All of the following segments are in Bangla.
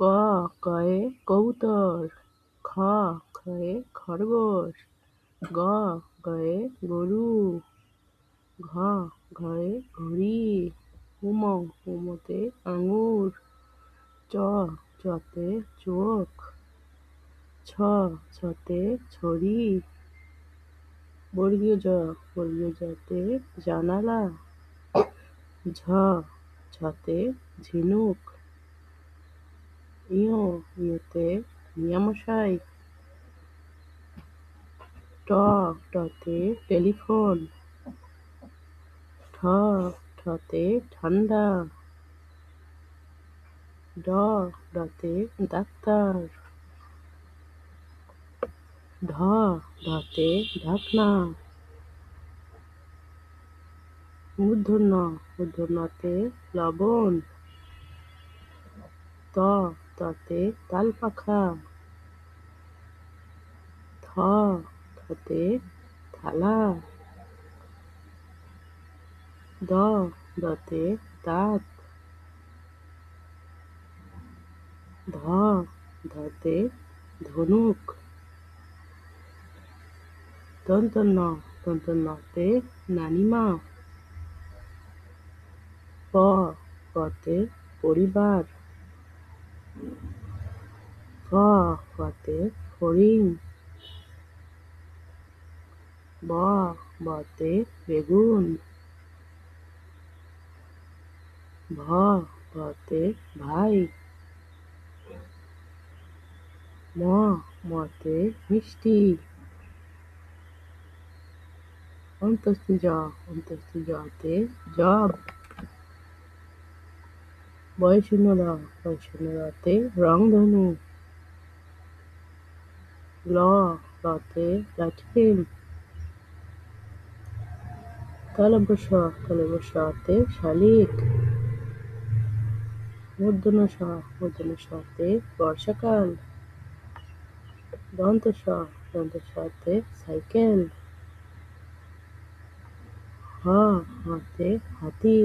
ক কয়ে কবুতর, খ খয়ে খরগোশ, গ গয়ে গরু, ঘ ঘয়ে ঘড়ি, উমতে আঙুর, চতে চোখ, ছতে ছড়ি, বর্গীয় জতে জানালা, ঝতে ঝিনুক, ইয়তে মিয়ামশাই, টতে টেলিফোন, ঠতে ঠান্ডা, ডতে ডাক্তার, ঢতে ঢাকনা, মূর্ধন্যতে লবণ, ততে তালপাখা, থতে থালা, দতে দাঁত, ধতে ধনুক, নতে নানিমা, পতে পরিবার, ফতে ফড়িং, বতে বেগুন, ভতে ভাই, মতে মিষ্টি, জতে জগ, রতে রংধনু, লতে লাঠিম, তালব্যশতে শালিক, মূর্ধন্যতে বর্ষাকাল, দন্তসতে সাইকেল, হতে হাতি,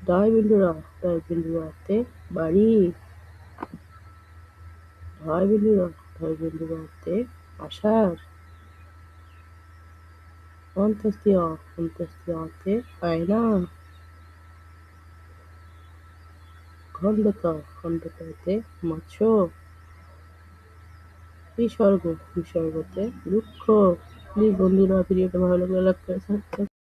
ডয়বিন্দুরতে বাড়ি, ঢয়বিন্দুরতে আষাঢ়, অন্ত্যেষ্টিয়তে আয়না, খণ্ডতে মৎস্য, বিসর্গতে বৃক্ষ। প্লিজ বন্ধুরা, ভিডিওটা ভালো লাগলে লাইক করে সাবস্ক্রাইব